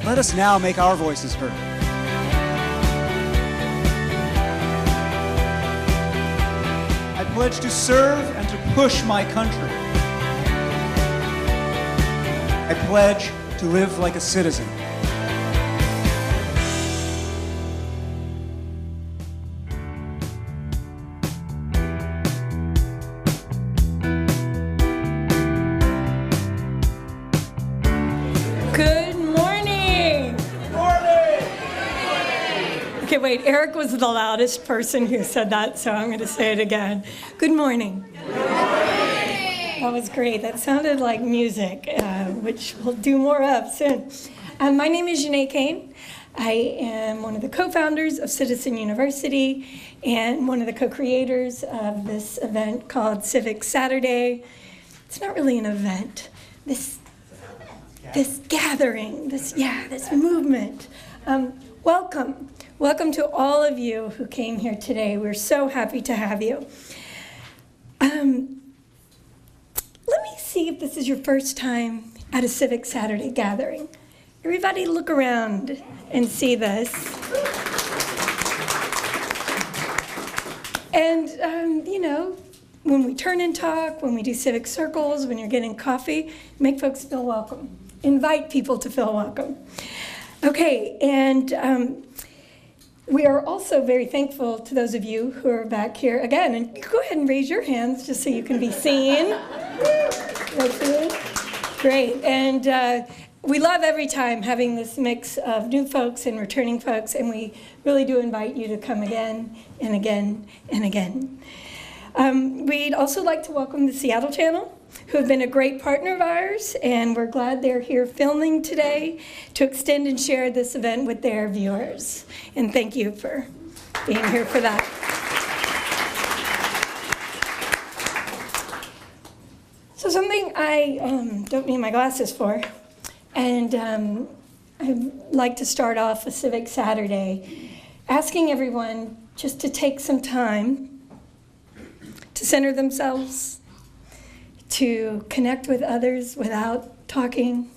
Let us now make our voices heard. I pledge to serve and to push my country. I pledge to live like a citizen. Okay, wait, Eric was the loudest person who said that, so I'm going to say it again. Good morning. Good morning. That was great. That sounded like music, which we'll do more of soon. My name is Janae Kane. I am one of the co-founders of Citizen University and one of the co-creators of this event called Civic Saturday. It's not really an event. This gathering, this movement. Welcome. Welcome to all of you who came here today. We're so happy to have you. Let me see if this is your first time at a Civic Saturday gathering. Everybody look around and see this. And, when we turn and talk, when we do civic circles, when you're getting coffee, make folks feel welcome. Invite people to feel welcome. Okay, and we are also very thankful to those of you who are back here again. And go ahead and raise your hands just so you can be seen. Great. And we love every time having this mix of new folks and returning folks, and we really do invite you to come again and again and again. We'd also like to welcome the Seattle Channel, who have been a great partner of ours, and we're glad they're here filming today to extend and share this event with their viewers. And thank you for being here for that. So something I don't need my glasses for, and I'd like to start off a Civic Saturday asking everyone just to take some time to center themselves, to connect with others without talking,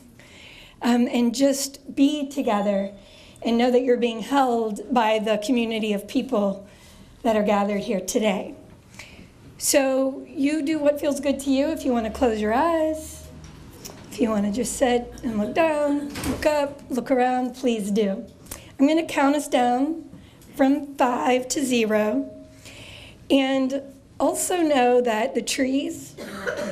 and just be together and know that you're being held by the community of people that are gathered here today. So you do what feels good to you. If you want to close your eyes, if you want to just sit and look down, look up, look around, please do. I'm going to count us down from 5 to 0. And also know that the trees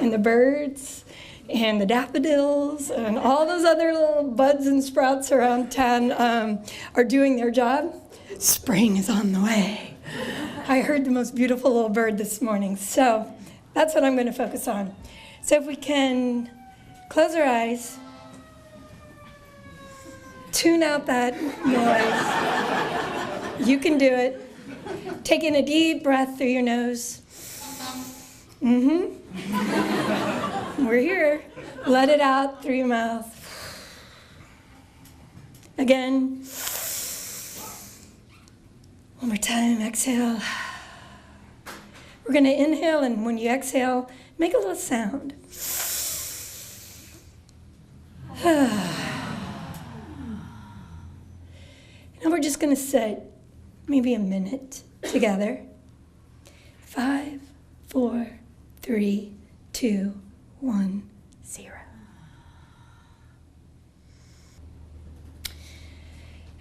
and the birds and the daffodils and all those other little buds and sprouts around town are doing their job. Spring is on the way. I heard the most beautiful little bird this morning, so that's what I'm going to focus on. So if we can close our eyes, tune out that noise. You can do it. Take in a deep breath through your nose. We're here. Let it out through your mouth. Again. One more time, exhale. We're going to inhale, and when you exhale, make a little sound. And we're just going to sit maybe a minute together. 5, 4, 3, 2, 1, 0.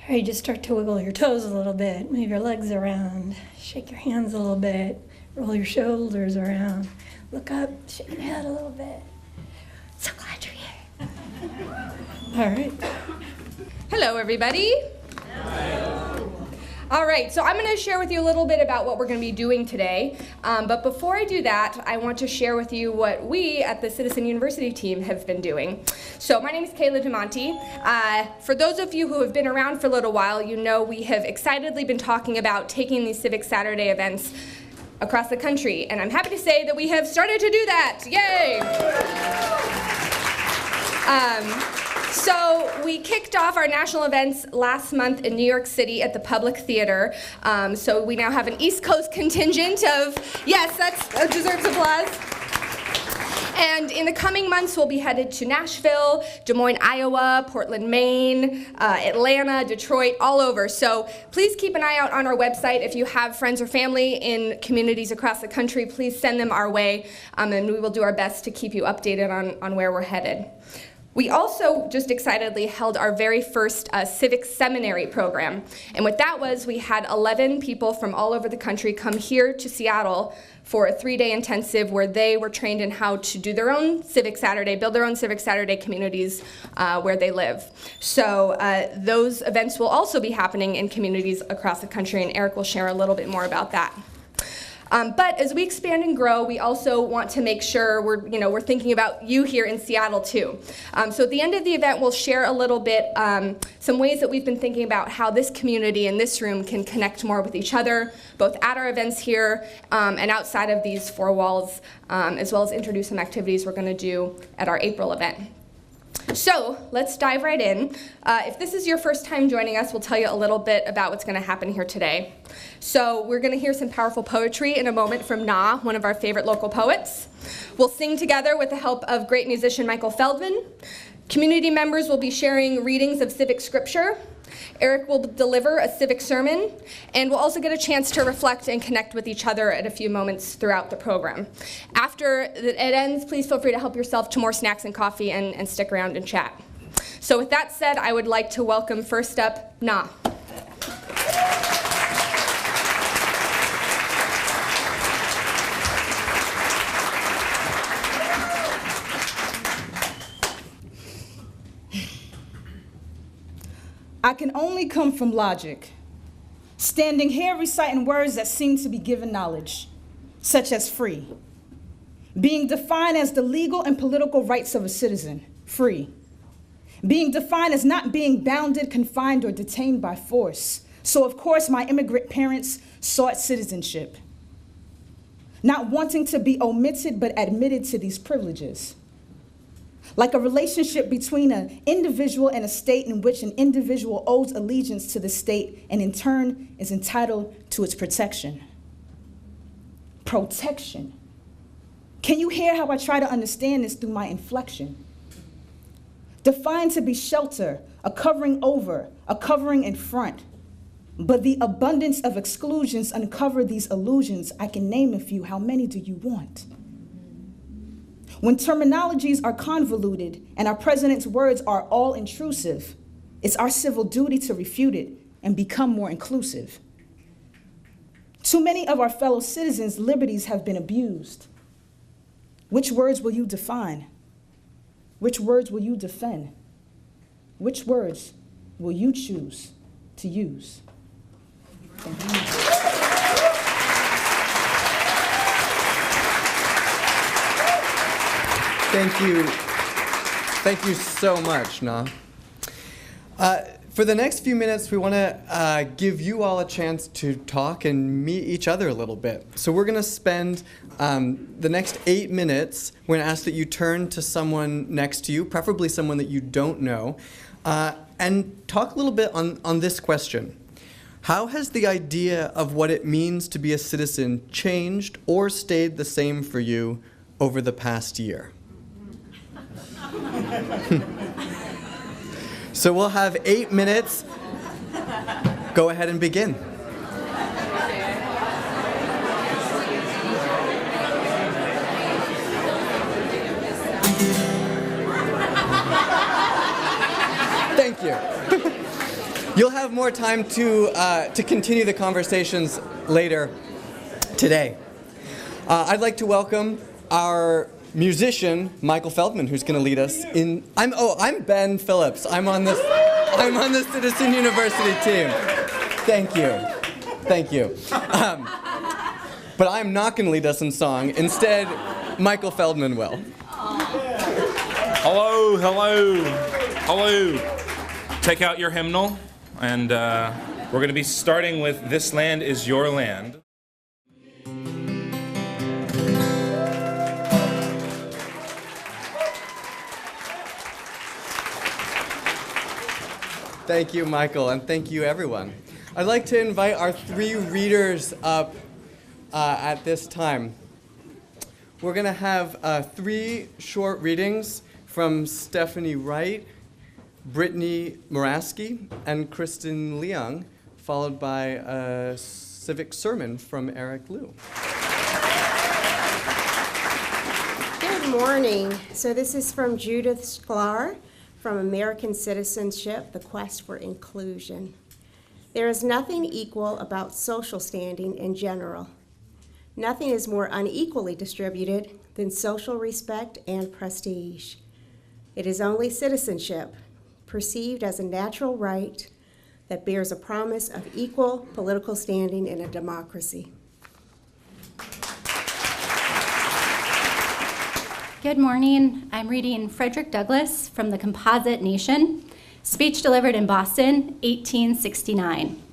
All right, just start to wiggle your toes a little bit, move your legs around, shake your hands a little bit, roll your shoulders around, look up, shake your head a little bit. So glad you're here. All right. Hello, everybody. Hello. All right, so I'm going to share with you a little bit about what we're going to be doing today. But before I do that, I want to share with you what we at the Citizen University team have been doing. So my name is Kayla DeMonte. For those of you who have been around for a little while, you know we have excitedly been talking about taking these Civic Saturday events across the country. And I'm happy to say that we have started to do that. Yay! So we kicked off our national events last month in New York City at the Public Theater. So we now have an East Coast contingent of, yes, that deserves applause. And in the coming months, we'll be headed to Nashville, Des Moines, Iowa, Portland, Maine, Atlanta, Detroit, all over. So please keep an eye out on our website. If you have friends or family in communities across the country, please send them our way, and we will do our best to keep you updated on where we're headed. We also just excitedly held our very first Civic Seminary program. And what that was, we had 11 people from all over the country come here to Seattle for a 3-day intensive where they were trained in how to do their own Civic Saturday, build their own Civic Saturday communities where they live. So those events will also be happening in communities across the country, and Eric will share a little bit more about that. But as we expand and grow, we also want to make sure we're thinking about you here in Seattle too. So at the end of the event, we'll share a little bit some ways that we've been thinking about how this community in this room can connect more with each other, both at our events here and outside of these four walls, as well as introduce some activities we're going to do at our April event. So let's dive right in. If this is your first time joining us, we'll tell you a little bit about what's going to happen here today. So we're going to hear some powerful poetry in a moment from Na, one of our favorite local poets. We'll sing together with the help of great musician Michael Feldman. Community members will be sharing readings of civic scripture. Eric will deliver a civic sermon, and we'll also get a chance to reflect and connect with each other at a few moments throughout the program. After it ends, please feel free to help yourself to more snacks and coffee and stick around and chat. So with that said, I would like to welcome first up, Na. I can only come from logic, standing here reciting words that seem to be given knowledge, such as free, being defined as the legal and political rights of a citizen, free, being defined as not being bounded, confined, or detained by force. So of course my immigrant parents sought citizenship, not wanting to be omitted but admitted to these privileges. Like a relationship between an individual and a state in which an individual owes allegiance to the state and in turn is entitled to its protection. Protection. Can you hear how I try to understand this through my inflection? Defined to be shelter, a covering over, a covering in front. But the abundance of exclusions uncover these illusions. I can name a few. How many do you want? When terminologies are convoluted and our president's words are all intrusive, it's our civil duty to refute it and become more inclusive. Too many of our fellow citizens' liberties have been abused. Which words will you define? Which words will you defend? Which words will you choose to use? Thank you. Thank you. Thank you so much, Na. For the next few minutes, we want to give you all a chance to talk and meet each other a little bit. So we're going to spend the next 8 minutes. We're going to ask that you turn to someone next to you, preferably someone that you don't know, and talk a little bit on this question. How has the idea of what it means to be a citizen changed or stayed the same for you over the past year? So we'll have 8 minutes. Go ahead and begin. Thank you. You'll have more time to continue the conversations later today. I'd like to welcome our musician Michael Feldman, who's going to lead us in. I'm Ben Phillips. I'm on the Citizen University team. Thank you. But I'm not going to lead us in song. Instead, Michael Feldman will. Hello. Take out your hymnal, and we're going to be starting with "This Land Is Your Land." Thank you, Michael, and thank you, everyone. I'd like to invite our 3 readers up at this time. we're going to have 3 short readings from Stephanie Wright, Brittany Moraski, and Kristen Leung, followed by a civic sermon from Eric Liu. Good morning. So this is from Judith Sklar from American Citizenship, The Quest for Inclusion. There is nothing equal about social standing in general. Nothing is more unequally distributed than social respect and prestige. It is only citizenship, perceived as a natural right, that bears a promise of equal political standing in a democracy. Good morning. I'm reading Frederick Douglass from The Composite Nation, speech delivered in Boston, 1869.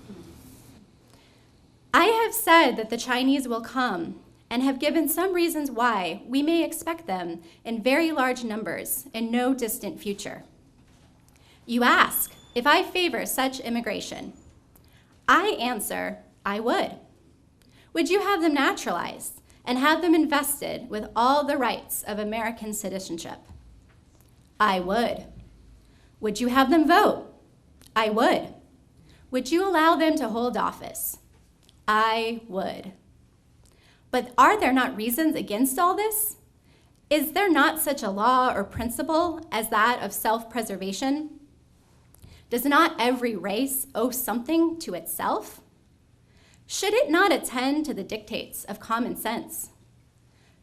I have said that the Chinese will come and have given some reasons why we may expect them in very large numbers in no distant future. You ask if I favor such immigration. I answer, I would. Would you have them naturalized and have them invested with all the rights of American citizenship? I would. Would you have them vote? I would. Would you allow them to hold office? I would. But are there not reasons against all this? Is there not such a law or principle as that of self-preservation? Does not every race owe something to itself? Should it not attend to the dictates of common sense?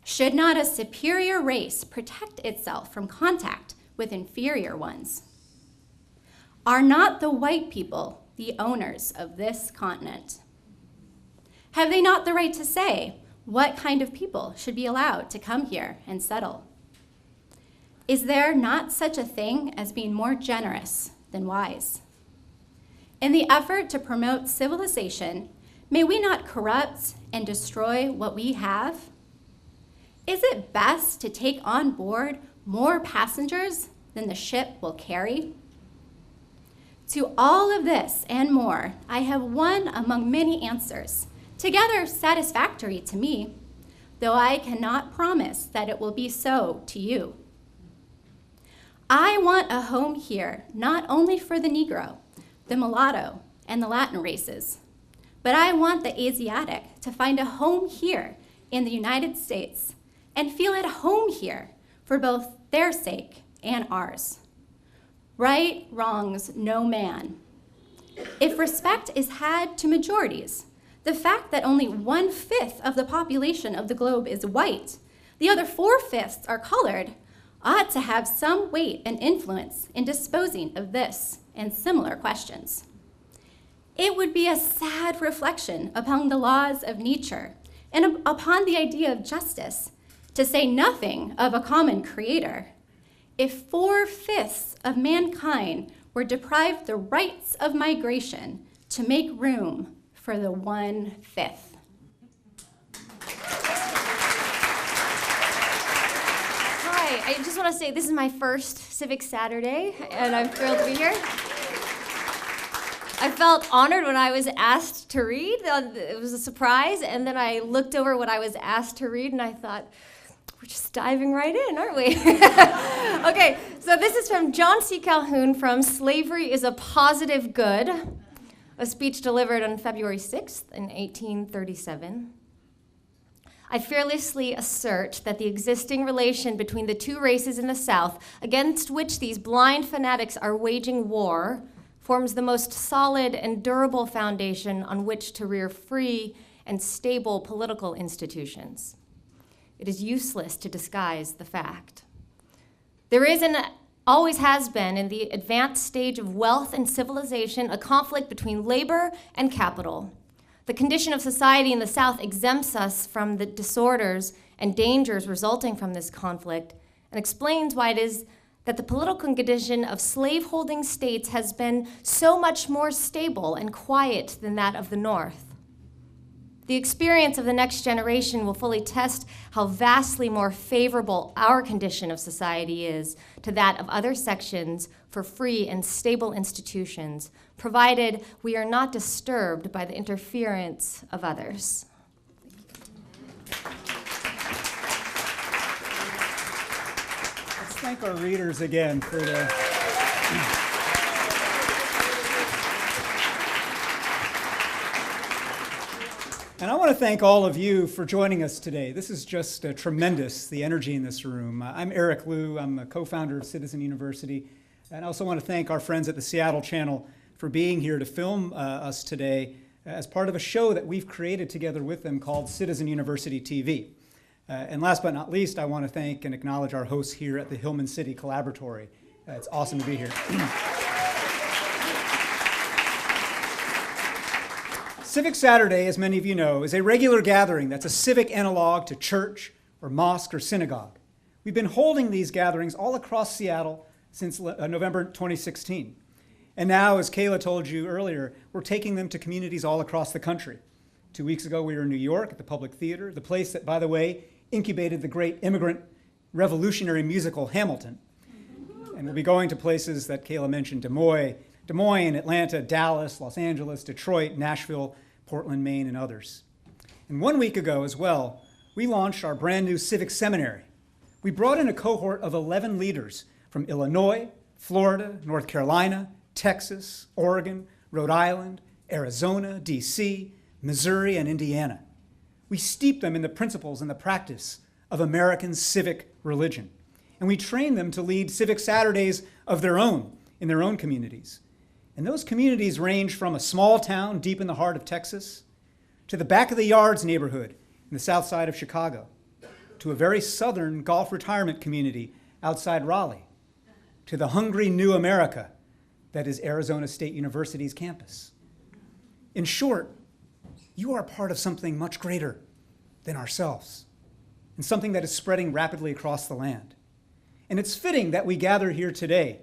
Should not a superior race protect itself from contact with inferior ones? Are not the white people the owners of this continent? Have they not the right to say what kind of people should be allowed to come here and settle? Is there not such a thing as being more generous than wise? In the effort to promote civilization, may we not corrupt and destroy what we have? Is it best to take on board more passengers than the ship will carry? To all of this and more, I have one among many answers, together satisfactory to me, though I cannot promise that it will be so to you. I want a home here, not only for the Negro, the mulatto, and the Latin races, but I want the Asiatic to find a home here in the United States and feel at home here for both their sake and ours. Right wrongs no man. If respect is had to majorities, the fact that only 1/5 of the population of the globe is white, the other 4/5 are colored, ought to have some weight and influence in disposing of this and similar questions. It would be a sad reflection upon the laws of nature and upon the idea of justice, to say nothing of a common creator, if 4/5 of mankind were deprived the rights of migration to make room for the 1/5. Hi, I just want to say this is my first Civic Saturday, and I'm thrilled to be here. I felt honored when I was asked to read. It was a surprise, and then I looked over what I was asked to read, and I thought, we're just diving right in, aren't we? Okay, so this is from John C. Calhoun from Slavery is a Positive Good, a speech delivered on February 6th in 1837. I fearlessly assert that the existing relation between the two races in the South, against which these blind fanatics are waging war, forms the most solid and durable foundation on which to rear free and stable political institutions. It is useless to disguise the fact. There is and always has been, in the advanced stage of wealth and civilization, a conflict between labor and capital. The condition of society in the South exempts us from the disorders and dangers resulting from this conflict and explains why it is that the political condition of slaveholding states has been so much more stable and quiet than that of the North. The experience of the next generation will fully test how vastly more favorable our condition of society is to that of other sections for free and stable institutions, provided we are not disturbed by the interference of others. thank our readers again for their... And I want to thank all of you for joining us today. This is just tremendous, the energy in this room. I'm Eric Liu. I'm a co-founder of Citizen University. And I also want to thank our friends at the Seattle Channel for being here to film us today as part of a show that we've created together with them called Citizen University TV. And last but not least, I want to thank and acknowledge our hosts here at the Hillman City Collaboratory. It's awesome to be here. Civic Saturday, as many of you know, is a regular gathering that's a civic analog to church or mosque or synagogue. We've been holding these gatherings all across Seattle since November 2016. And now, as Kayla told you earlier, we're taking them to communities all across the country. 2 weeks ago, we were in New York at the Public Theater, the place that, by the way, incubated the great immigrant revolutionary musical Hamilton. And we'll be going to places that Kayla mentioned, Des Moines, Atlanta, Dallas, Los Angeles, Detroit, Nashville, Portland, Maine, and others. And 1 week ago as well, we launched our brand new Civic Seminary. We brought in a cohort of 11 leaders from Illinois, Florida, North Carolina, Texas, Oregon, Rhode Island, Arizona, DC, Missouri, and Indiana. We steeped them in the principles and the practice of American civic religion. And we trained them to lead Civic Saturdays of their own in their own communities. And those communities range from a small town deep in the heart of Texas to the back of the yards neighborhood in the south side of Chicago, to a very southern golf retirement community outside Raleigh, to the hungry new America that is Arizona State University's campus. In short, you are part of something much greater than ourselves, and something that is spreading rapidly across the land. And it's fitting that we gather here today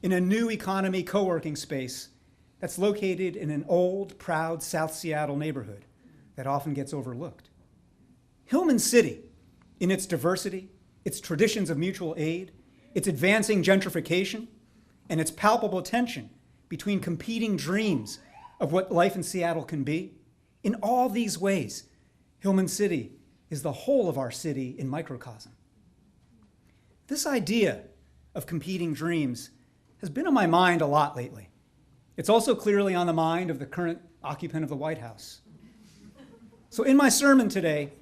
in a new economy co-working space that's located in an old, proud South Seattle neighborhood that often gets overlooked. Hillman City, in its diversity, its traditions of mutual aid, its advancing gentrification, and its palpable tension between competing dreams of what life in Seattle can be, in all these ways, Hillman City is the whole of our city in microcosm. This idea of competing dreams has been on my mind a lot lately. It's also clearly on the mind of the current occupant of the White House. So in my sermon today,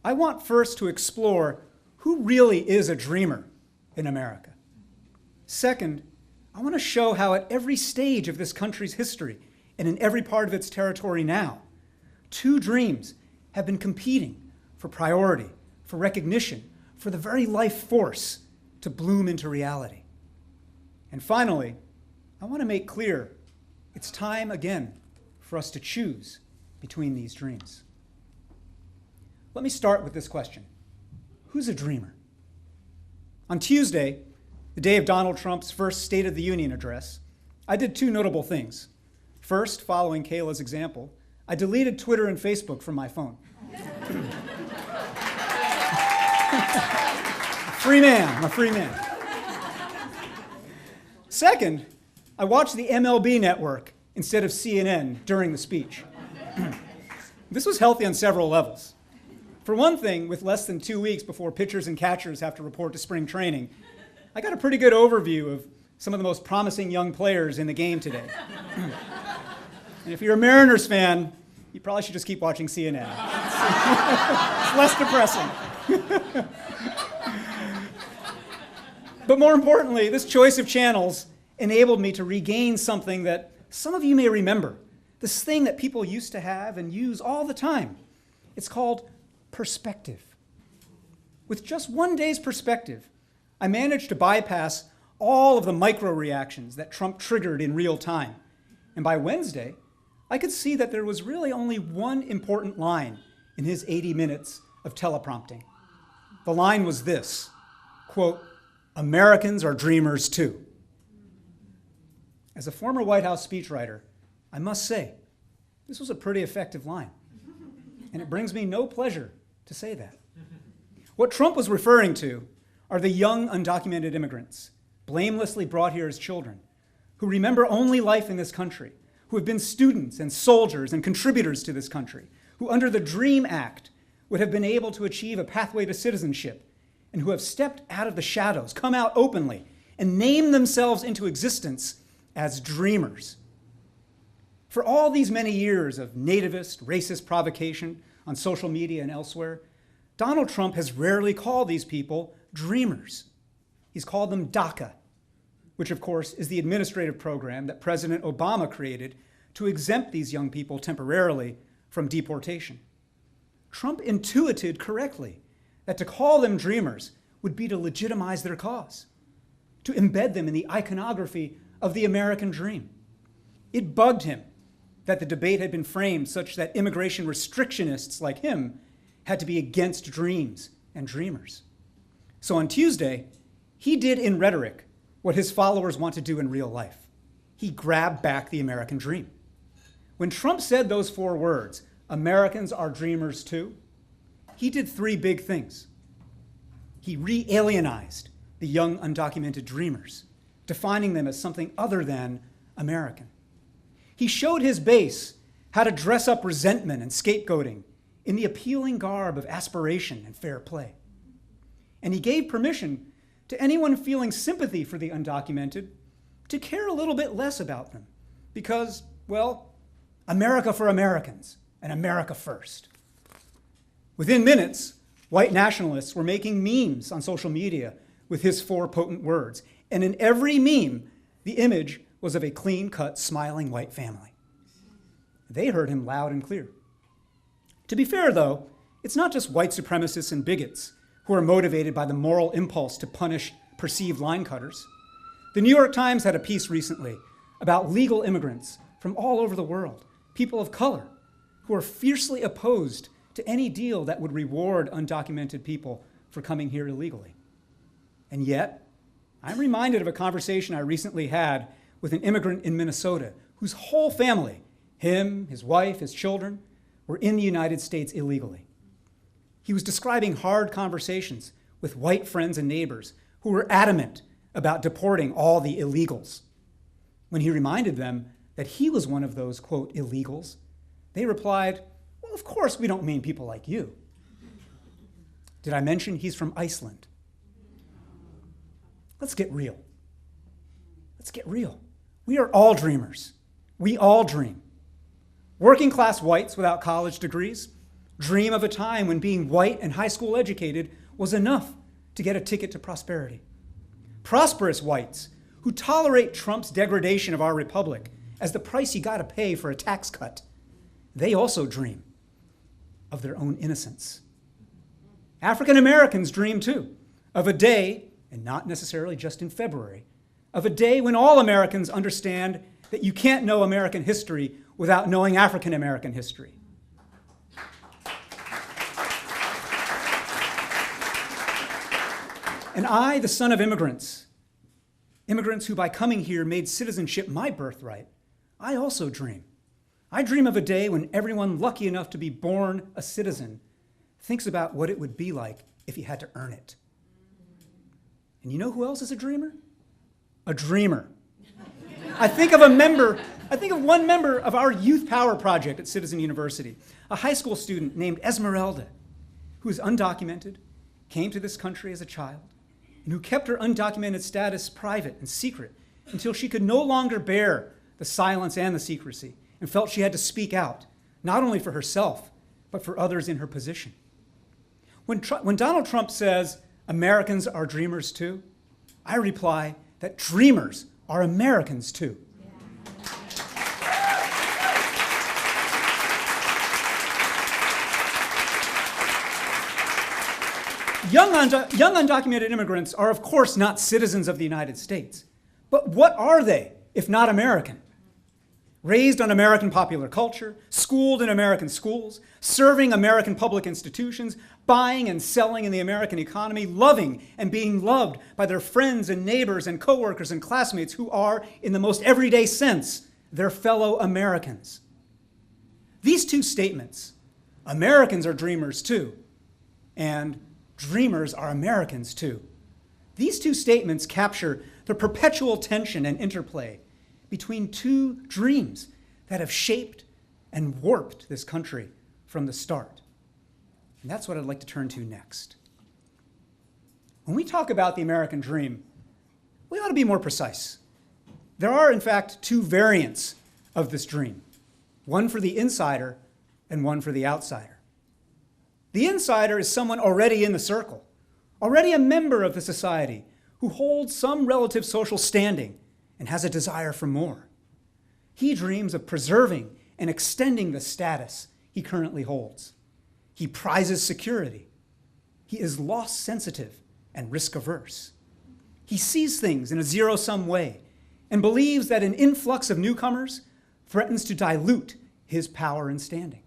I want first to explore who really is a dreamer in America. Second, I want to show how at every stage of this country's history and in every part of its territory now, two dreams have been competing for priority, for recognition, for the very life force to bloom into reality. And finally, I want to make clear it's time again for us to choose between these dreams. Let me start with this question. Who's a dreamer? On Tuesday, the day of Donald Trump's first State of the Union address, I did two notable things. First, following Kayla's example, I deleted Twitter and Facebook from my phone. Free man, I'm a free man. Second, I watched the MLB network instead of CNN during the speech. This was healthy on several levels. For one thing, with less than 2 weeks before pitchers and catchers have to report to spring training, I got a pretty good overview of some of the most promising young players in the game today. And if you're a Mariners fan, you probably should just keep watching CNN. It's less depressing. But more importantly, this choice of channels enabled me to regain something that some of you may remember, this thing that people used to have and use all the time. It's called perspective. With just one day's perspective, I managed to bypass all of the micro reactions that Trump triggered in real time. And by Wednesday, I could see that there was really only one important line in his 80 minutes of teleprompting. The line was this, quote, "Americans are dreamers too." As a former White House speechwriter, I must say, this was a pretty effective line. And it brings me no pleasure to say that. What Trump was referring to are the young undocumented immigrants, blamelessly brought here as children, who remember only life in this country, who have been students and soldiers and contributors to this country, who under the DREAM Act would have been able to achieve a pathway to citizenship and who have stepped out of the shadows, come out openly, and named themselves into existence as dreamers. For all these many years of nativist, racist provocation on social media and elsewhere, Donald Trump has rarely called these people dreamers. He's called them DACA, which of course is the administrative program that President Obama created to exempt these young people temporarily from deportation. Trump intuited correctly that to call them dreamers would be to legitimize their cause, to embed them in the iconography of the American dream. It bugged him that the debate had been framed such that immigration restrictionists like him had to be against dreams and dreamers. So on Tuesday, he did in rhetoric what his followers want to do in real life. He grabbed back the American dream. When Trump said those 4 words, Americans are dreamers too, he did 3 big things. He re-alienized the young undocumented dreamers, defining them as something other than American. He showed his base how to dress up resentment and scapegoating in the appealing garb of aspiration and fair play. And he gave permission to anyone feeling sympathy for the undocumented to care a little bit less about them because, well, America for Americans and America first. Within minutes, white nationalists were making memes on social media with his 4 potent words. And in every meme, the image was of a clean-cut, smiling white family. They heard him loud and clear. To be fair, though, it's not just white supremacists and bigots who are motivated by the moral impulse to punish perceived line cutters. The New York Times had a piece recently about legal immigrants from all over the world, people of color, who are fiercely opposed to any deal that would reward undocumented people for coming here illegally. And yet, I'm reminded of a conversation I recently had with an immigrant in Minnesota whose whole family, him, his wife, his children, were in the United States illegally. He was describing hard conversations with white friends and neighbors who were adamant about deporting all the illegals. When he reminded them that he was one of those, quote, illegals, they replied, well, of course we don't mean people like you. Did I mention he's from Iceland? Let's get real. Let's get real. We are all dreamers. We all dream. Working class whites without college degrees dream of a time when being white and high school educated was enough to get a ticket to prosperity. Prosperous whites who tolerate Trump's degradation of our republic as the price you gotta pay for a tax cut, they also dream of their own innocence. African Americans dream too of a day, and not necessarily just in February, of a day when all Americans understand that you can't know American history without knowing African American history. And I, the son of immigrants who by coming here made citizenship my birthright, I also dream. I dream of a day when everyone lucky enough to be born a citizen thinks about what it would be like if he had to earn it. And you know who else is a dreamer? A dreamer. I think of one member of our Youth Power Project at Citizen University, a high school student named Esmeralda, who is undocumented, came to this country as a child, and who kept her undocumented status private and secret until she could no longer bear the silence and the secrecy and felt she had to speak out, not only for herself, but for others in her position. When Donald Trump says, Americans are dreamers too, I reply that dreamers are Americans too. Young undocumented immigrants are, of course, not citizens of the United States. But what are they if not American? Raised on American popular culture, schooled in American schools, serving American public institutions, buying and selling in the American economy, loving and being loved by their friends and neighbors and coworkers and classmates who are, in the most everyday sense, their fellow Americans. These two statements, Americans are dreamers too, and dreamers are Americans too. These two statements capture the perpetual tension and interplay between two dreams that have shaped and warped this country from the start. And that's what I'd like to turn to next. When we talk about the American dream, we ought to be more precise. There are, in fact, two variants of this dream, one for the insider and one for the outsider. The insider is someone already in the circle, already a member of the society, who holds some relative social standing and has a desire for more. He dreams of preserving and extending the status he currently holds. He prizes security. He is loss sensitive and risk averse. He sees things in a zero-sum way and believes that an influx of newcomers threatens to dilute his power and standing.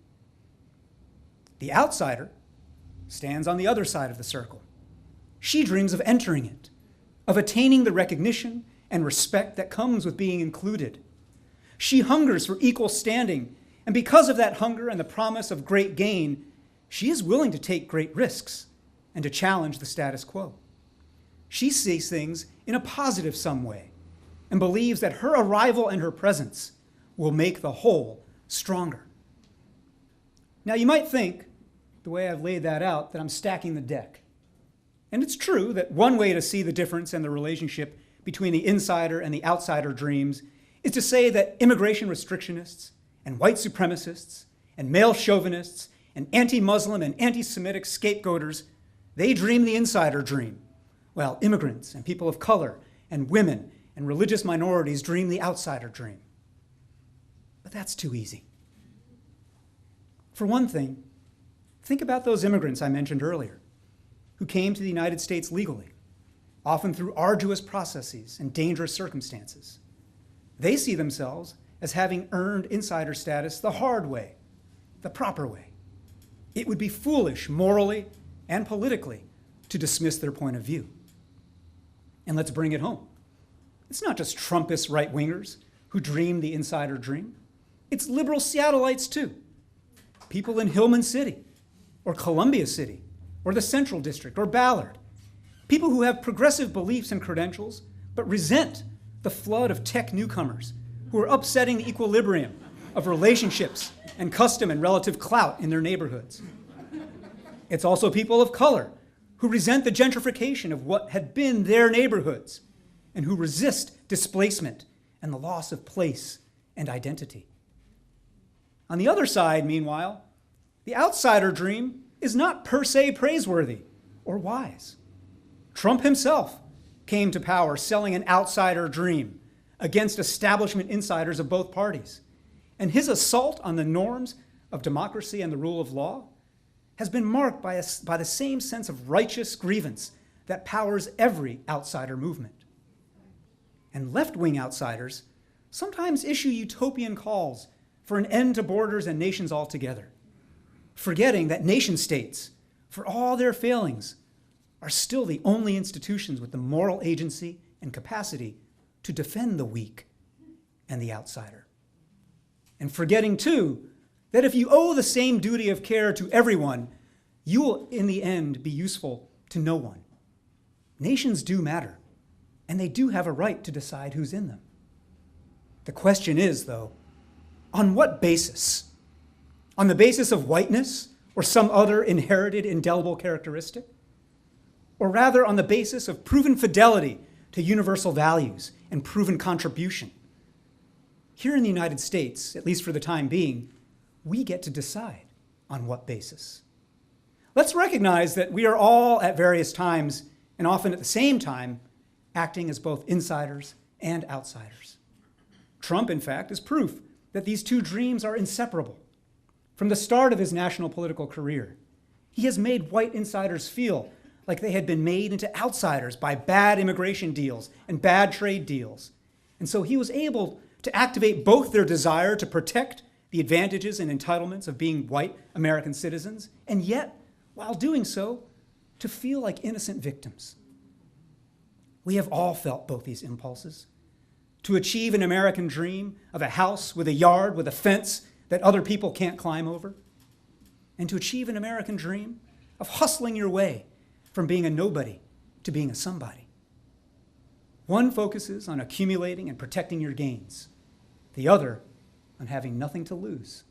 The outsider stands on the other side of the circle. She dreams of entering it, of attaining the recognition and respect that comes with being included. She hungers for equal standing, and because of that hunger and the promise of great gain, she is willing to take great risks and to challenge the status quo. She sees things in a positive some way and believes that her arrival and her presence will make the whole stronger. Now, you might think, the way I've laid that out, that I'm stacking the deck. And it's true that one way to see the difference and the relationship between the insider and the outsider dreams is to say that immigration restrictionists and white supremacists and male chauvinists and anti-Muslim and anti-Semitic scapegoaters, they dream the insider dream, while immigrants and people of color and women and religious minorities dream the outsider dream. But that's too easy. For one thing, think about those immigrants I mentioned earlier, who came to the United States legally, often through arduous processes and dangerous circumstances. They see themselves as having earned insider status the hard way, the proper way. It would be foolish morally and politically to dismiss their point of view. And let's bring it home. It's not just Trumpist right-wingers who dream the insider dream. It's liberal Seattleites too. People in Hillman City, or Columbia City, or the Central District, or Ballard. People who have progressive beliefs and credentials, but resent the flood of tech newcomers who are upsetting the equilibrium of relationships and custom and relative clout in their neighborhoods. It's also people of color who resent the gentrification of what had been their neighborhoods and who resist displacement and the loss of place and identity. On the other side, meanwhile, the outsider dream is not per se praiseworthy or wise. Trump himself came to power selling an outsider dream against establishment insiders of both parties. And his assault on the norms of democracy and the rule of law has been marked by the same sense of righteous grievance that powers every outsider movement. And left-wing outsiders sometimes issue utopian calls for an end to borders and nations altogether, forgetting that nation-states, for all their failings, are still the only institutions with the moral agency and capacity to defend the weak and the outsider. And forgetting, too, that if you owe the same duty of care to everyone, you will, in the end, be useful to no one. Nations do matter, and they do have a right to decide who's in them. The question is, though, on what basis? On the basis of whiteness or some other inherited indelible characteristic? Or rather on the basis of proven fidelity to universal values and proven contribution? Here in the United States, at least for the time being, we get to decide on what basis. Let's recognize that we are all at various times, and often at the same time, acting as both insiders and outsiders. Trump, in fact, is proof that these two dreams are inseparable. From the start of his national political career, he has made white insiders feel like they had been made into outsiders by bad immigration deals and bad trade deals. And so he was able to activate both their desire to protect the advantages and entitlements of being white American citizens, and yet, while doing so, to feel like innocent victims. We have all felt both these impulses. To achieve an American dream of a house with a yard with a fence that other people can't climb over, and to achieve an American dream of hustling your way from being a nobody to being a somebody. One focuses on accumulating and protecting your gains, the other on having nothing to lose.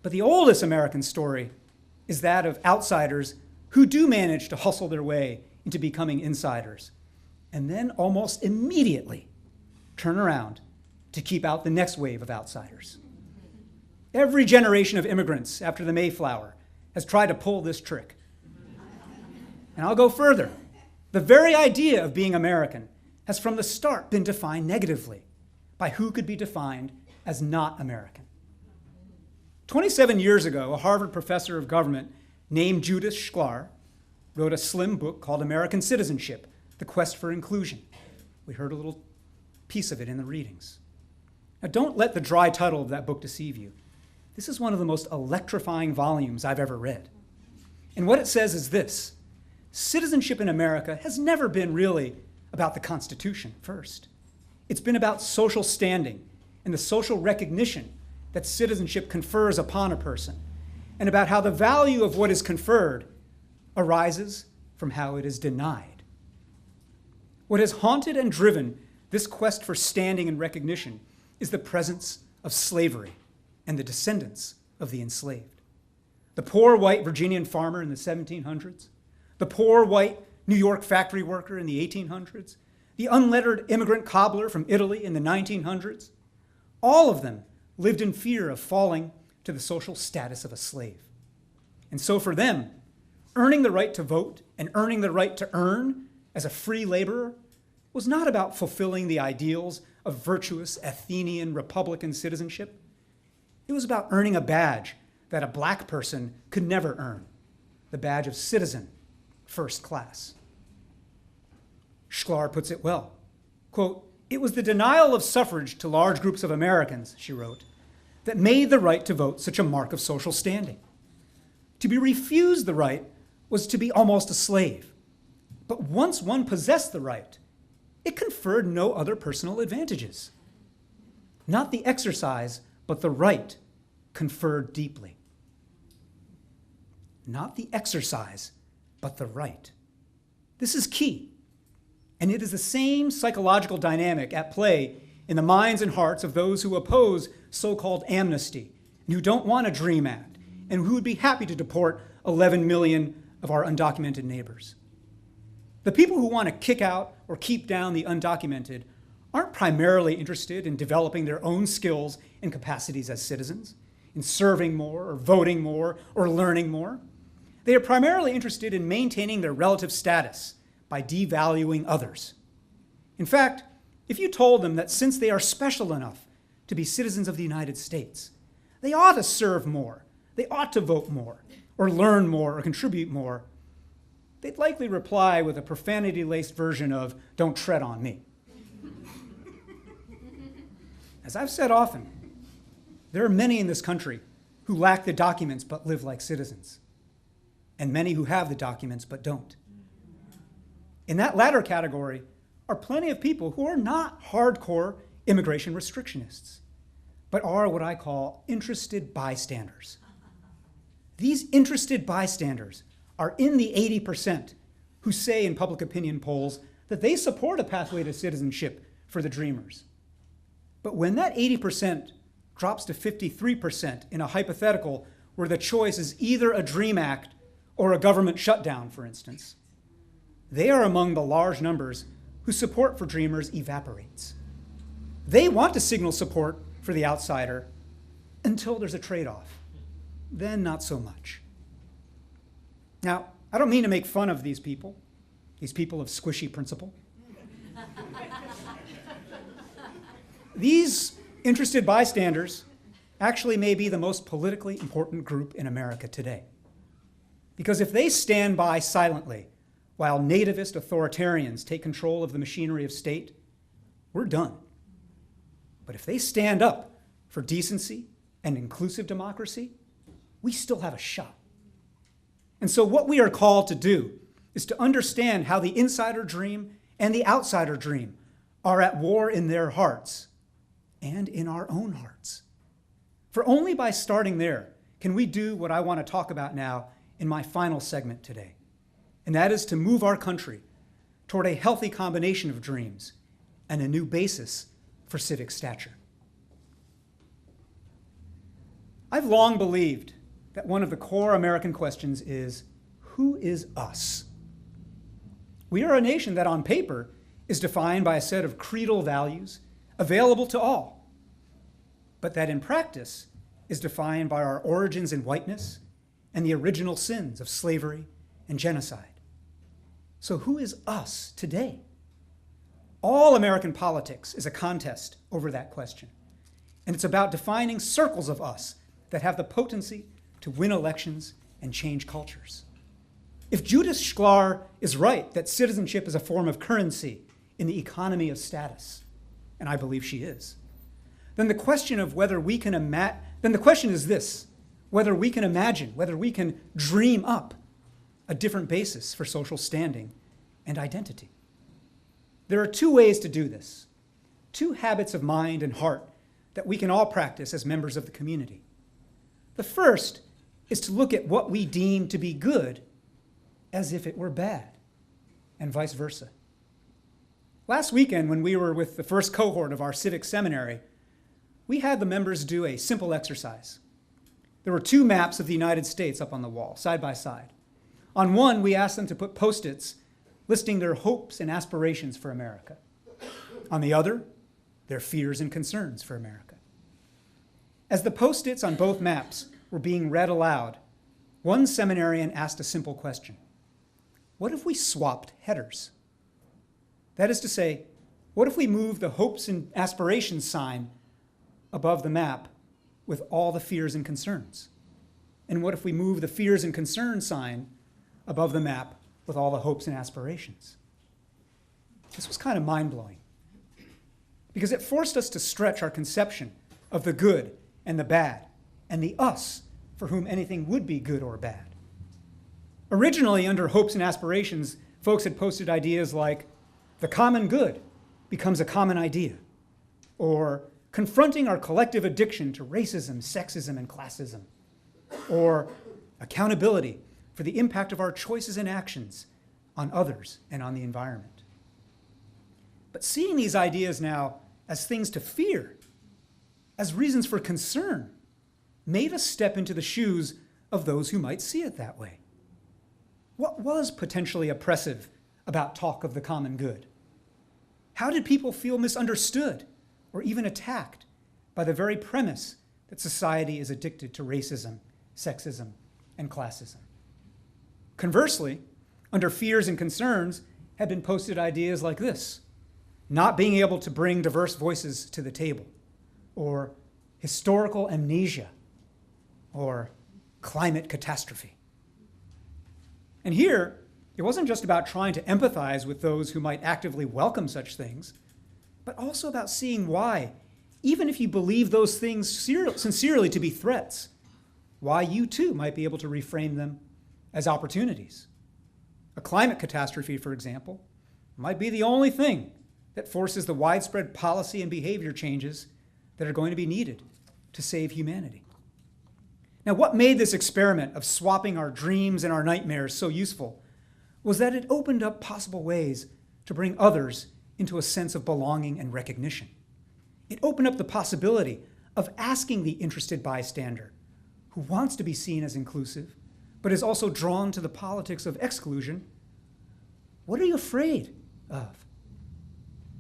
But the oldest American story is that of outsiders who do manage to hustle their way into becoming insiders, and then almost immediately turn around to keep out the next wave of outsiders. Every generation of immigrants after the Mayflower has tried to pull this trick. And I'll go further. The very idea of being American has from the start been defined negatively by who could be defined as not American. 27 years ago, a Harvard professor of government named Judith Shklar wrote a slim book called American Citizenship, The Quest for Inclusion. We heard a little piece of it in the readings. Now, don't let the dry title of that book deceive you. This is one of the most electrifying volumes I've ever read. And what it says is this: citizenship in America has never been really about the Constitution first. It's been about social standing and the social recognition that citizenship confers upon a person, and about how the value of what is conferred arises from how it is denied. What has haunted and driven this quest for standing and recognition is the presence of slavery and the descendants of the enslaved. The poor white Virginian farmer in the 1700s, the poor white New York factory worker in the 1800s, the unlettered immigrant cobbler from Italy in the 1900s, all of them lived in fear of falling to the social status of a slave. And so for them, earning the right to vote and earning the right to earn as a free laborer was not about fulfilling the ideals of virtuous Athenian Republican citizenship. It was about earning a badge that a black person could never earn, the badge of citizen, first class. Shklar puts it well. Quote, "It was the denial of suffrage to large groups of Americans," she wrote, "that made the right to vote such a mark of social standing. To be refused the right was to be almost a slave. But once one possessed the right, it conferred no other personal advantages. Not the exercise, but the right conferred deeply." Not the exercise, but the right. This is key. And it is the same psychological dynamic at play in the minds and hearts of those who oppose so-called amnesty, and who don't want a DREAM Act, and who would be happy to deport 11 million of our undocumented neighbors. The people who want to kick out or keep down the undocumented aren't primarily interested in developing their own skills and capacities as citizens, in serving more or voting more or learning more. They are primarily interested in maintaining their relative status by devaluing others. In fact, if you told them that since they are special enough to be citizens of the United States, they ought to serve more, they ought to vote more, or learn more, or contribute more, they'd likely reply with a profanity-laced version of, "Don't tread on me." As I've said often, there are many in this country who lack the documents but live like citizens, and many who have the documents but don't. In that latter category are plenty of people who are not hardcore immigration restrictionists, but are what I call interested bystanders. These interested bystanders are in the 80% who say in public opinion polls that they support a pathway to citizenship for the dreamers. But when that 80% drops to 53% in a hypothetical where the choice is either a DREAM Act or a government shutdown, for instance, they are among the large numbers whose support for dreamers evaporates. They want to signal support for the outsider until there's a trade-off. Then not so much. Now, I don't mean to make fun of these people of squishy principle. These interested bystanders actually may be the most politically important group in America today. Because if they stand by silently while nativist authoritarians take control of the machinery of state, we're done. But if they stand up for decency and inclusive democracy, we still have a shot. And so what we are called to do is to understand how the insider dream and the outsider dream are at war in their hearts and in our own hearts. For only by starting there can we do what I want to talk about now in my final segment today, and that is to move our country toward a healthy combination of dreams and a new basis for civic stature. I've long believed that one of the core American questions is, who is us? We are a nation that on paper is defined by a set of creedal values available to all, but that in practice is defined by our origins in whiteness and the original sins of slavery and genocide. So who is us today? All American politics is a contest over that question, and it's about defining circles of us that have the potency to win elections and change cultures. If Judith Shklar is right that citizenship is a form of currency in the economy of status, and I believe she is, then the question is this: whether we can imagine, whether we can dream up a different basis for social standing and identity. There are two ways to do this, two habits of mind and heart that we can all practice as members of the community. The first is to look at what we deem to be good as if it were bad, and vice versa. Last weekend, when we were with the first cohort of our civic seminary, we had the members do a simple exercise. There were two maps of the United States up on the wall, side by side. On one, we asked them to put Post-its listing their hopes and aspirations for America. On the other, their fears and concerns for America. As the Post-its on both maps were being read aloud, one seminarian asked a simple question: what if we swapped headers? That is to say, what if we moved the hopes and aspirations sign above the map with all the fears and concerns? And what if we move the fears and concerns sign above the map with all the hopes and aspirations? This was kind of mind-blowing, because it forced us to stretch our conception of the good and the bad and the us for whom anything would be good or bad. Originally, under hopes and aspirations, folks had posted ideas like, the common good becomes a common idea, or confronting our collective addiction to racism, sexism, and classism, or accountability for the impact of our choices and actions on others and on the environment. But seeing these ideas now as things to fear, as reasons for concern, made us step into the shoes of those who might see it that way. What was potentially oppressive about talk of the common good? How did people feel misunderstood or even attacked by the very premise that society is addicted to racism, sexism, and classism? Conversely, under fears and concerns had been posted ideas like this: not being able to bring diverse voices to the table, or historical amnesia, or climate catastrophe. And here, it wasn't just about trying to empathize with those who might actively welcome such things, but also about seeing why, even if you believe those things sincerely to be threats, why you too might be able to reframe them as opportunities. A climate catastrophe, for example, might be the only thing that forces the widespread policy and behavior changes that are going to be needed to save humanity. Now, what made this experiment of swapping our dreams and our nightmares so useful was that it opened up possible ways to bring others into a sense of belonging and recognition. It opened up the possibility of asking the interested bystander, who wants to be seen as inclusive, but is also drawn to the politics of exclusion, what are you afraid of?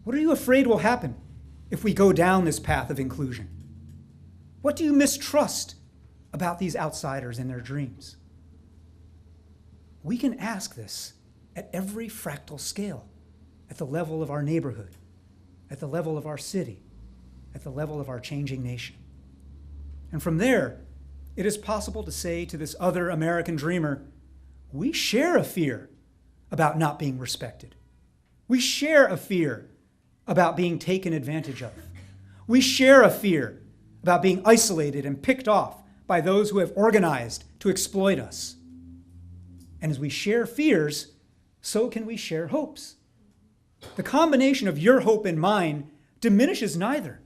What are you afraid will happen if we go down this path of inclusion? What do you mistrust about these outsiders and their dreams? We can ask this at every fractal scale, at the level of our neighborhood, at the level of our city, at the level of our changing nation. And from there, it is possible to say to this other American dreamer, we share a fear about not being respected. We share a fear about being taken advantage of. We share a fear about being isolated and picked off by those who have organized to exploit us. And as we share fears, so can we share hopes. The combination of your hope and mine diminishes neither.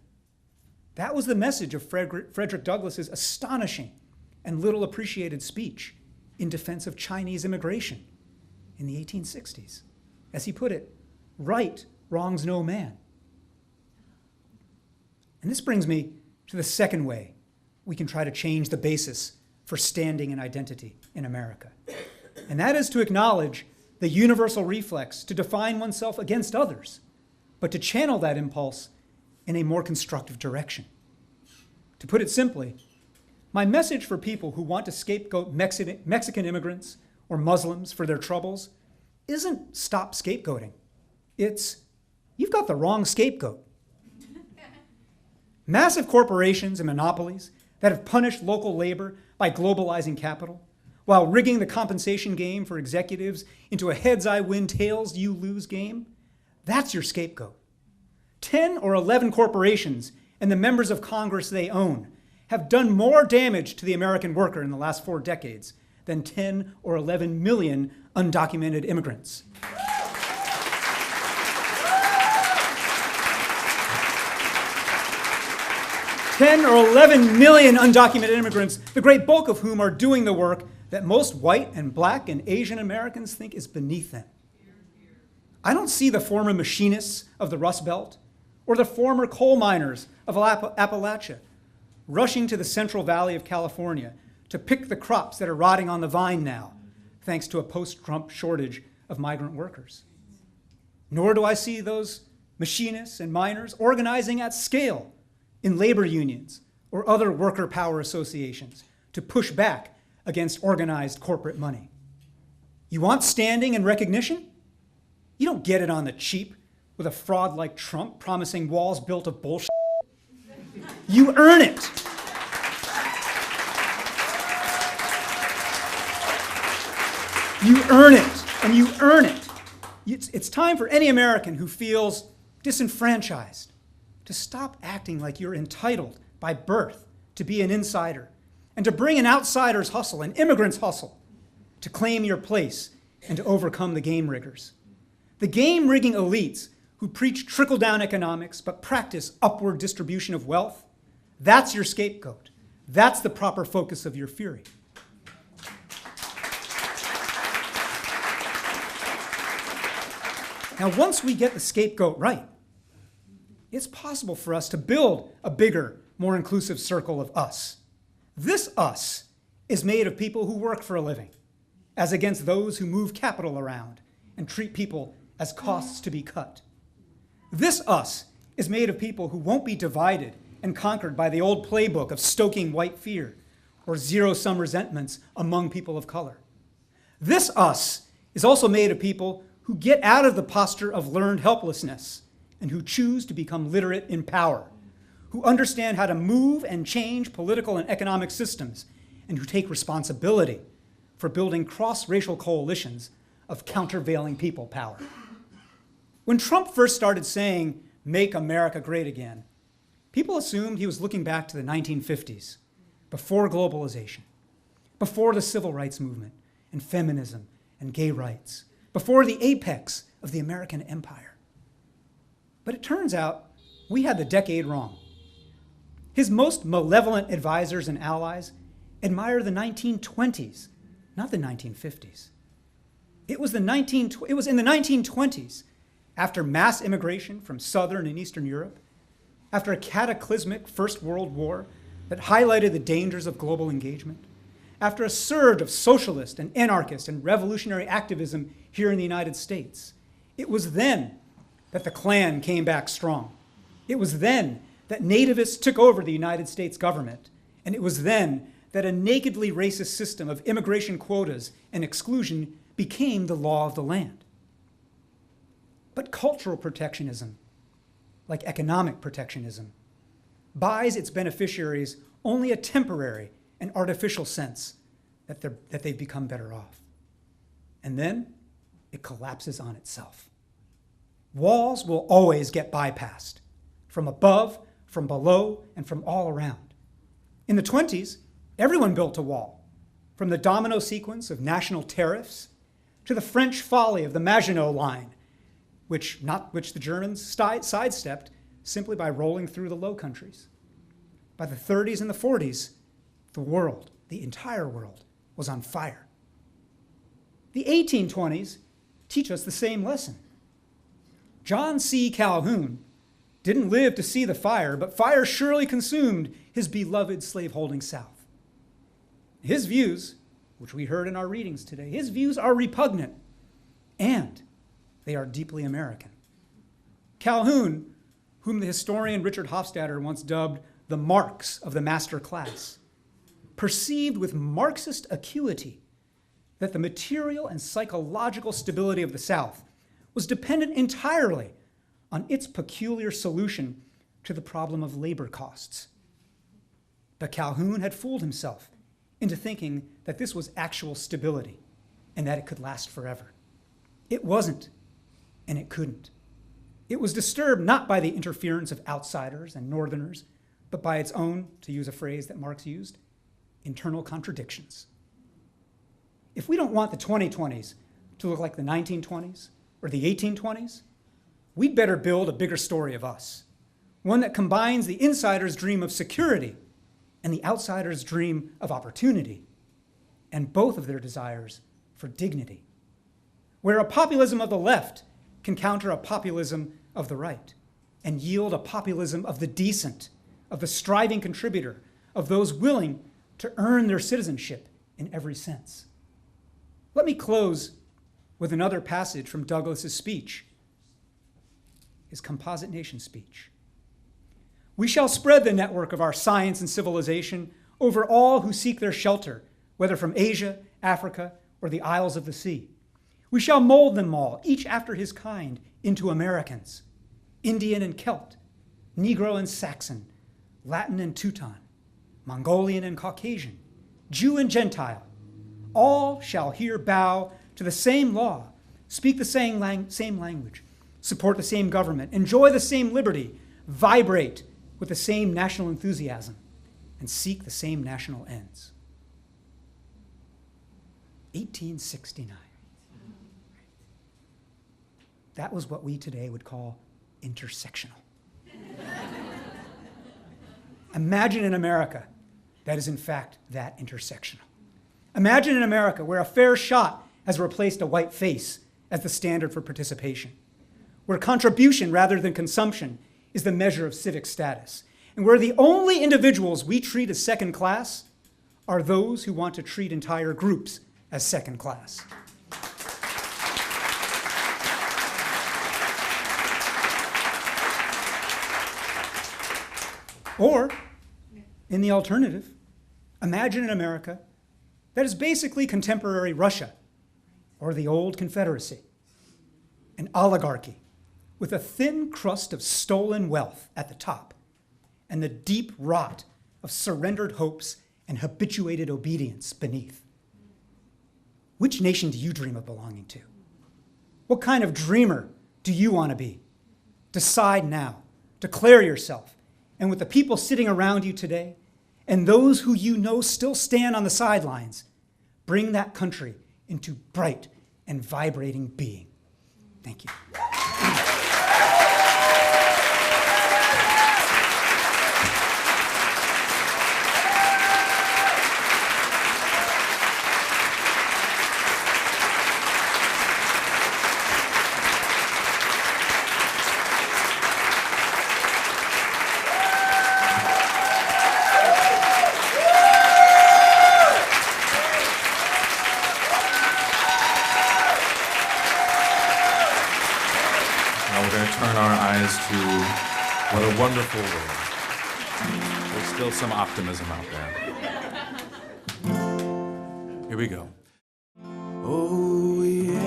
That was the message of Frederick Douglass's astonishing and little appreciated speech in defense of Chinese immigration in the 1860s. As he put it, right wrongs no man. And this brings me to the second way we can try to change the basis for standing and identity in America. And that is to acknowledge the universal reflex to define oneself against others, but to channel that impulse in a more constructive direction. To put it simply, my message for people who want to scapegoat Mexican immigrants or Muslims for their troubles isn't stop scapegoating. It's, you've got the wrong scapegoat. Massive corporations and monopolies that have punished local labor by globalizing capital, while rigging the compensation game for executives into a heads I win, tails you lose game, that's your scapegoat. 10 or 11 corporations and the members of Congress they own have done more damage to the American worker in the last 4 decades than 10 or 11 million undocumented immigrants. 10 or 11 million undocumented immigrants, the great bulk of whom are doing the work that most white and black and Asian Americans think is beneath them. I don't see the former machinists of the Rust Belt or the former coal miners of Appalachia rushing to the Central Valley of California to pick the crops that are rotting on the vine now, thanks to a post-Trump shortage of migrant workers. Nor do I see those machinists and miners organizing at scale in labor unions or other worker power associations to push back against organized corporate money. You want standing and recognition? You don't get it on the cheap with a fraud like Trump promising walls built of bullshit. You earn it. You earn it, and you earn it. It's time for any American who feels disenfranchised to stop acting like you're entitled by birth to be an insider and to bring an outsider's hustle, an immigrant's hustle, to claim your place and to overcome the game riggers. The game rigging elites who preach trickle-down economics but practice upward distribution of wealth, that's your scapegoat. That's the proper focus of your fury. Now, once we get the scapegoat right, it's possible for us to build a bigger, more inclusive circle of us. This us is made of people who work for a living, as against those who move capital around and treat people as costs to be cut. This us is made of people who won't be divided and conquered by the old playbook of stoking white fear or zero-sum resentments among people of color. This us is also made of people who get out of the posture of learned helplessness and who choose to become literate in power, who understand how to move and change political and economic systems, and who take responsibility for building cross-racial coalitions of countervailing people power. When Trump first started saying, "Make America great again," people assumed he was looking back to the 1950s, before globalization, before the civil rights movement and feminism and gay rights, before the apex of the American empire. But it turns out we had the decade wrong. His most malevolent advisors and allies admire the 1920s, not the 1950s. It was in the 1920s, after mass immigration from Southern and Eastern Europe, after a cataclysmic First World War that highlighted the dangers of global engagement, after a surge of socialist and anarchist and revolutionary activism here in the United States. It was then that the Klan came back strong. It was then that nativists took over the United States government. And it was then that a nakedly racist system of immigration quotas and exclusion became the law of the land. But cultural protectionism, like economic protectionism, buys its beneficiaries only a temporary and artificial sense that they've become better off. And then it collapses on itself. Walls will always get bypassed, from above, from below, and from all around. In the 20s, everyone built a wall, from the domino sequence of national tariffs to the French folly of the Maginot Line, which the Germans sidestepped simply by rolling through the Low Countries. By the 30s and the 40s, the world, the entire world, was on fire. The 1820s teach us the same lesson. John C. Calhoun didn't live to see the fire, but fire surely consumed his beloved slaveholding South. His views, which we heard in our readings today, his views are repugnant and they are deeply American. Calhoun, whom the historian Richard Hofstadter once dubbed the Marx of the master class, perceived with Marxist acuity that the material and psychological stability of the South was dependent entirely on its peculiar solution to the problem of labor costs. But Calhoun had fooled himself into thinking that this was actual stability and that it could last forever. It wasn't, and it couldn't. It was disturbed not by the interference of outsiders and northerners, but by its own, to use a phrase that Marx used, internal contradictions. If we don't want the 2020s to look like the 1920s or the 1820s, we'd better build a bigger story of us, one that combines the insider's dream of security and the outsider's dream of opportunity, and both of their desires for dignity, where a populism of the left can counter a populism of the right and yield a populism of the decent, of the striving contributor, of those willing to earn their citizenship in every sense. Let me close with another passage from Douglas's speech, his Composite Nation speech. We shall spread the network of our science and civilization over all who seek their shelter, whether from Asia, Africa, or the isles of the sea. We shall mold them all, each after his kind, into Americans, Indian and Celt, Negro and Saxon, Latin and Teuton, Mongolian and Caucasian, Jew and Gentile. All shall here bow to the same law, speak the same language, support the same government, enjoy the same liberty, vibrate with the same national enthusiasm, and seek the same national ends. 1869. That was what we today would call intersectional. Imagine an America that is in fact that intersectional. Imagine an America where a fair shot has replaced a white face as the standard for participation, where contribution rather than consumption is the measure of civic status, and where the only individuals we treat as second class are those who want to treat entire groups as second class. Or, in the alternative, imagine an America that is basically contemporary Russia or the old Confederacy, an oligarchy with a thin crust of stolen wealth at the top and the deep rot of surrendered hopes and habituated obedience beneath. Which nation do you dream of belonging to? What kind of dreamer do you want to be? Decide now. Declare yourself. And with the people sitting around you today, and those who you know still stand on the sidelines, bring that country into bright and vibrating being. Thank you. To what a wonderful world. There's still some optimism out there. Here we go. Oh, yeah.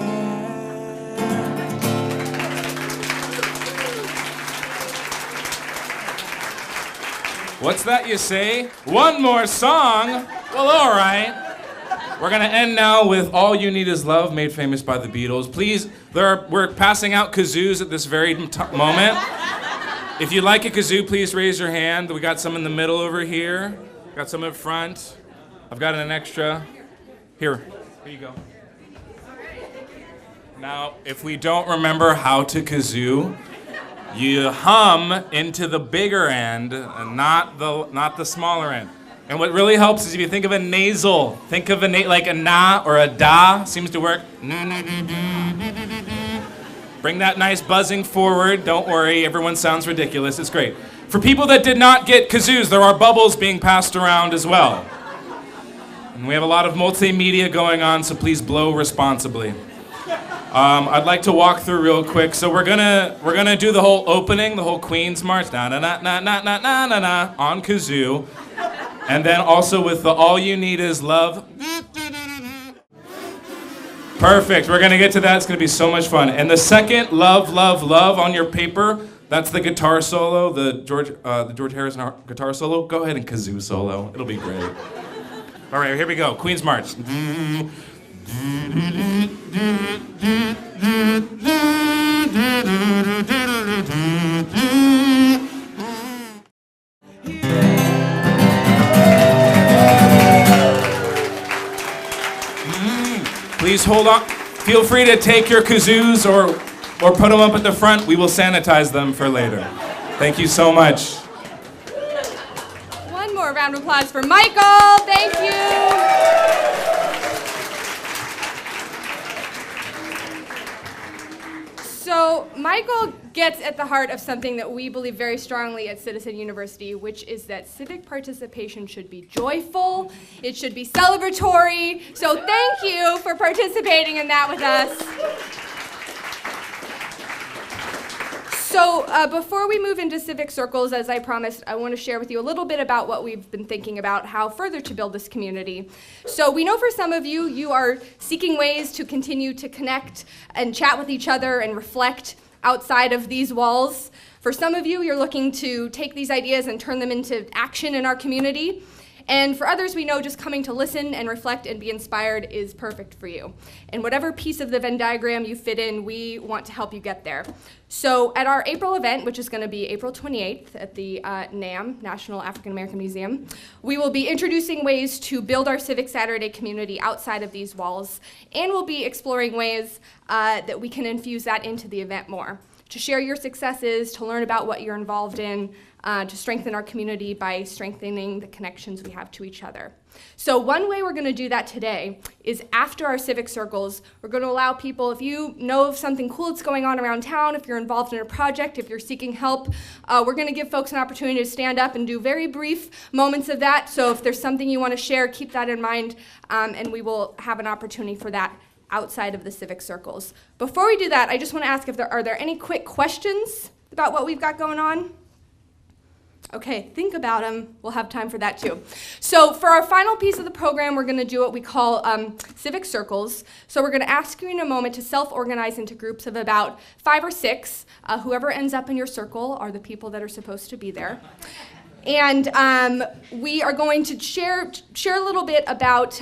What's that you say? One more song? Well, all right. We're going to end now with All You Need Is Love, made famous by the Beatles. Please, we're passing out kazoos at this very moment. If you like a kazoo, please raise your hand. We got some in the middle over here. Got some in front. I've got an extra. Here you go. Now, if we don't remember how to kazoo, you hum into the bigger end, and not the smaller end. And what really helps is if you think of a nasal, think of like a na or a da, seems to work. Bring that nice buzzing forward. Don't worry, everyone sounds ridiculous. It's great. For people that did not get kazoos, there are bubbles being passed around as well. And we have a lot of multimedia going on, so please blow responsibly. I'd like to walk through real quick. So we're gonna do the whole opening, the whole Queen's March, na na na na na na na na na, on kazoo, and then also with the All You Need Is Love. Perfect. We're gonna get to that. It's gonna be so much fun. And the second, Love, Love, Love on your paper. That's the guitar solo, the George Harrison guitar solo. Go ahead and kazoo solo. It'll be great. All right, here we go. Queen's March. Please hold on. Feel free to take your kazoos or put them up at the front. We will sanitize them for later. Thank you so much. One more round of applause for Michael. Thank you. So Michael gets at the heart of something that we believe very strongly at Citizen University, which is that civic participation should be joyful, it should be celebratory. So thank you for participating in that with us. So before we move into civic circles, as I promised, I want to share with you a little bit about what we've been thinking about, how further to build this community. So we know for some of you, you are seeking ways to continue to connect and chat with each other and reflect outside of these walls. For some of you, you're looking to take these ideas and turn them into action in our community. And for others, we know just coming to listen and reflect and be inspired is perfect for you. And whatever piece of the Venn diagram you fit in, we want to help you get there. So at our April event, which is going to be April 28th at the NAM, National African American Museum, we will be introducing ways to build our Civic Saturday community outside of these walls, and we'll be exploring ways that we can infuse that into the event more, to share your successes, to learn about what you're involved in, to strengthen our community by strengthening the connections we have to each other. So one way we're going to do that today is after our civic circles, we're going to allow people, if you know of something cool that's going on around town, if you're involved in a project, if you're seeking help, we're going to give folks an opportunity to stand up and do very brief moments of that. So if there's something you want to share, keep that in mind, and we will have an opportunity for that outside of the civic circles. Before we do that, I just want to ask if are there any quick questions about what we've got going on? Okay, think about them. We'll have time for that too. So for our final piece of the program, we're going to do what we call civic circles. So we're going to ask you in a moment to self-organize into groups of about 5 or 6. Whoever ends up in your circle are the people that are supposed to be there. And we are going to share a little bit about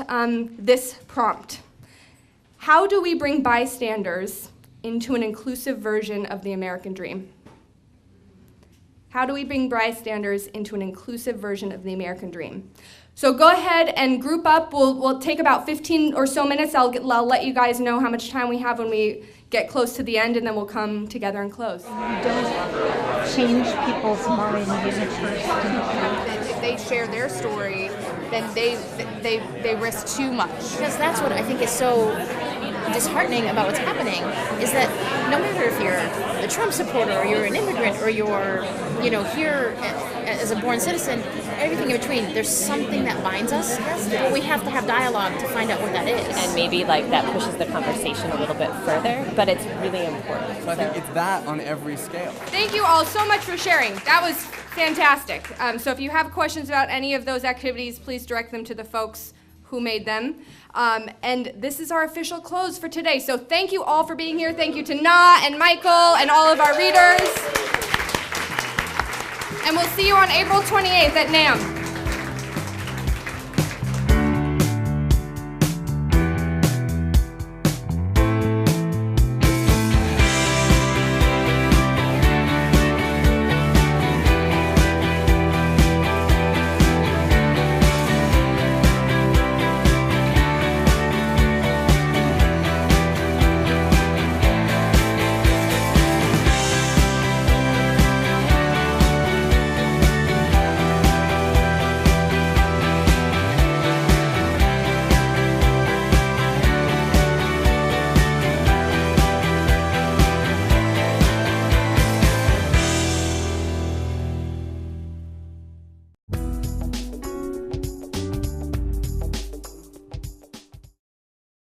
this prompt. How do we bring bystanders into an inclusive version of the American dream? How do we bring bystanders into an inclusive version of the American dream? So go ahead and group up. We'll take about 15 or so minutes. I'll let you guys know how much time we have when we get close to the end, and then we'll come together and close. Don't change people's minds in a church. If they share their story, then they risk too much. Because that's what I think is so disheartening about what's happening, is that no matter if you're a Trump supporter or you're an immigrant or you're, here as a born citizen, everything in between, there's something that binds us, but we have to have dialogue to find out what that is. And maybe that pushes the conversation a little bit further, but it's really important. So I think it's that on every scale. Thank you all so much for sharing. That was fantastic. So if you have questions about any of those activities, please direct them to the folks who made them. And this is our official close for today. So thank you all for being here. Thank you to Na and Michael and all of our readers. And we'll see you on April 28th at NAM.